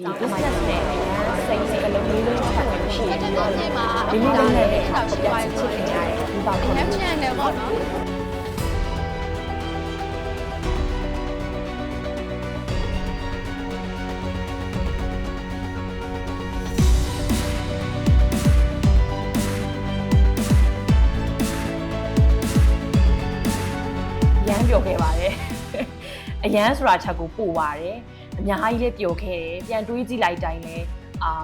ဒီ business နဲ့အရန်စိတ်ကလုံးလေးလုံးချက်ဝင်ရှိတယ်ပေါ့ဒီလိုလေးနဲ့လည်းတော့ရှိပါတယ်ချစ်ခင်ရတယ်ဒီပါခေါ်တယ်မြန်တယ်ပေါ့နော်ပျော်ခဲ့ပါတယ်အရန်ဆိုတာချက်ကိုပို့ပါတယ်အများကြီးလည်းပျော်ခဲ့တယ်ပြန်တွေးကြည့်လိုက်တိုင်းလည်း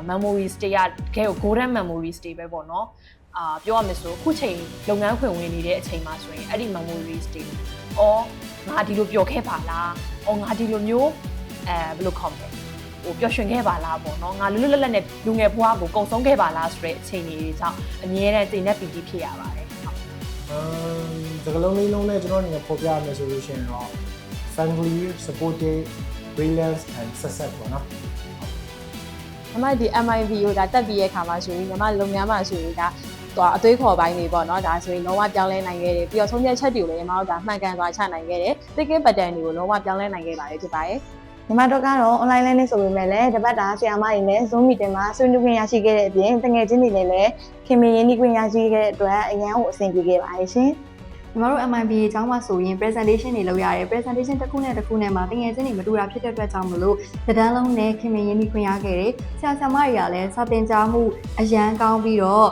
memories တွေကတကယ်ကို golden memories တွေပဲပေါ့နော်ပြောရမယ်ဆိုခုချိန်လုပ်ငန်းခွင်ဝင်နေတဲ့အချိန်မှာဆိုရင်အဲ့ဒီ memories တွေငါဒီလိုပျော်ခဲ့ပါလားငါဒီလိုမျိုးဘယ်လိုခေါ်မလဲဟိုပျော်ရွှင်ခဲ့ပါလားပေါ့နော်ငါလွတ်လွတ်လပ်လပ်နဲ့လူငယ်ဘဝကိုကုံဆုံးခဲ့ပါလားဆိုတဲ့အချိန်တွေကြောင့်အမြဲတမ်းသိနေပီတိဖြစ်ရပါတယ်စကလုံးလေးလုံးနဲ့ကျွန်တော်အနေနဲ့ပေါ်ပြရမယ်ဆိုလို့ရှိရင်တော့ family supportive brilliance and success ပေါ့နော်ညီမဒီ MIV ကိုဒါတက်ပြီးရဲ့ခါမှာဆိုရင်ညီမလုပ်ငန်းမှာဆိုရင်ဒါအသွေးခေါ်ပိုင်းတွေပေါ့နော်ဒါဆိုရင်လုံးဝပြောင်းလဲနိုင်ခဲ့တယ်ပြီးတော့ဆုံးဖြတ်ချက်တွေကိုလည်းညီမတို့ဒါမှန်ကန်စွာချနိုင်ခဲ့တယ် thinking pattern တွေကိုလုံးဝပြောင်းလဲနိုင်ခဲ့ပါတယ်ဖြစ်ပါတယ်ညီမတို့ကတော့ online learning ဆိုပေမဲ့လည်းတပတ်တာဆရာမတွေနဲ့ Zoom meeting မှာဆွေးနွေးခွင့်ရရှိခဲ့တဲ့အပြင်တငယ်ချင်းတွေနဲ့လည်းခင်မင်ရင်းနှီးခွင့်ရရှိခဲ့တဲ့အတွက်အရန်ကိုအဆင်ပြေခဲ့ပါတယ်ရှင်ညီမတို့ MIBA အကြောင်းမှာဆိုရင် presentation တွေလုပ်ရတယ် presentation တစ်ခုနဲ့တစ်ခုနဲ့မှာတငယ်ချင်းတွေမတူတာဖြစ်တဲ့အတွက်ကြောင့်မလို့တန်းလုံးနဲ့ခင်မင်ရင်းနှီးခွင့်ရခဲ့တယ်ဆရာဆရာမတွေကလည်းစာသင်ကြားမှုအရန်ကောင်းပြီးတော့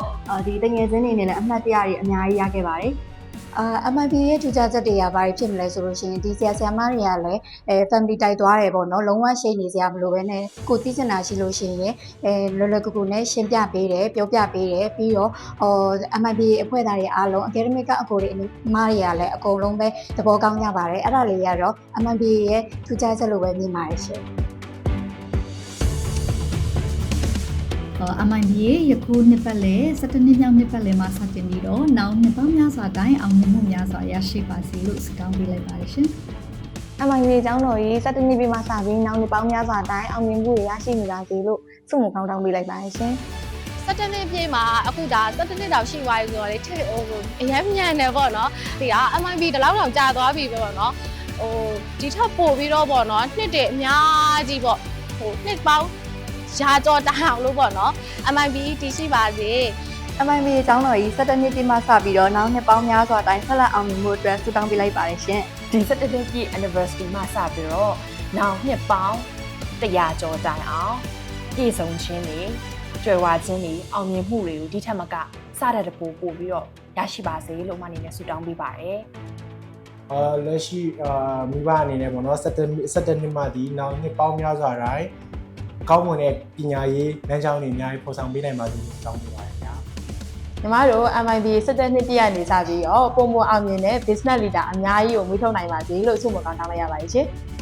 ဒီတငယ်ချင်းတွေနဲ့လည်းအမှတ်တရတွေအများကြီးရခဲ့ပါတယ်MIBA ရဲ့ထူးခြားချက်တွေကဘာတွေဖြစ်မလဲဆိုလို့ရှိရင်ဒီဆရာဆရာမတွေကလည်းfamily တိုက်သွားတယ်ပေါ့နော်လုံးဝရှိနေစရာမလိုပဲနဲ့ကိုသိချင်တာရှိလို့ရှိရင်လွယ်လွယ်ကူကူနဲ့ရှင်းပြပေးတယ်ပြောပြပေးတယ်ပြီးတော့MIBA အဖွဲ့သားတွေအားလုံး academic ကအကိုတွေအမတွေကလည်းအကုန်လုံးပဲသဘောကောင်းကြပါတယ်အဲ့ဒါလေးရတော့ MIBA ရဲ့ထူးခြားချက်လို့ပဲမြင်ပါတယ်ရှင်MIBA ယခုနှစ်ပတ်လည်17နှစ်မြောက်နှစ်ပတ်လည်မှာစတင်ပြီးတော့နောက်နှစ်ပေါင်းများစွာတိုင်းအောင်မြင်မှုများစွာရရှိပါစေလို့ဆုတောင်းပေးလိုက်ပါတယ်ရှင်။ MIBA အကြောင်းတော်ကြီး17နှစ်ပြည့်မှာစပြီးနောက်နှစ်ပေါင်းများစွာတိုင်းအောင်မြင်မှုတွေရရှိနေပါစေလို့ဆုမွန်ကောင်းတောင်းပေးလိုက်ပါတယ်ရှင်။17နှစ်ပြည့်မှာအခုဒါ17နှစ်တောင်ရှိသွားပြီဆိုတော့လေထစ်အရင်ညံနေပေါ့နော်။ဒီက MIBA ဒီလောက်တောင်ကြာသွားပြီပဲပေါ့နော်။ဒီထက်ပိုပြီးတော့ပေါ့နော်နှစ်တွေအများကြီးပေါ့နှစ်ပေါင်းရာကျော်တောင်လို့ပေါ့နော် MIB တည်ရှိပါစေ MIB အကြောင်းတော်ကြီး17နှစ်ပြည့်မှစပြီးတော့နောက်နှစ်ပေါင်းများစွာတိုင်းဆက်လက်အောင်မြင်မှုအတွက်ဆုတောင်းပေးလိုက်ပါတယ်ရှင်ဒီ17နှစ်ပြည့် anniversary မှာစပြီးတော့နောက်နှစ်ပေါင်း100ကျော်တိုင်အောင်ပြည့်စုံခြင်းတွေကြွယ်ဝခြင်းတွေအောင်မြင်မှုတွေကိုဒီထက်မကစတဲ့တပို့ပို့ပြီးတော့ရရှိပါစေလို့မှအနေနဲ့ဆုတောင်းပေးပါတယ်လက်ရှိမိဘအနေနဲ့ပေါ့နော်17နှစ်မှဒီနောက်နှစ်ပေါင်းများစွာတိုင်းကောင်းမွန်တဲ့ပညာရေးလမ်းကြောင်းတွေအများကြီးဖော်ဆောင်ပေးနိုင်ပါစေလို့တောင်းပေးပါတယ်ခင်ဗျာညီမတို့ MIBA 17နှစ်ပြည့်ကနေစပြီးတော့ပုံမအောင်မြင်တဲ့ business leader အများကြီးကိုမွေးထုတ်နိုင်ပါစေလို့ဆုမွန်ကောင်းတောင်းလိုက်ရပါတယ်ရှင်။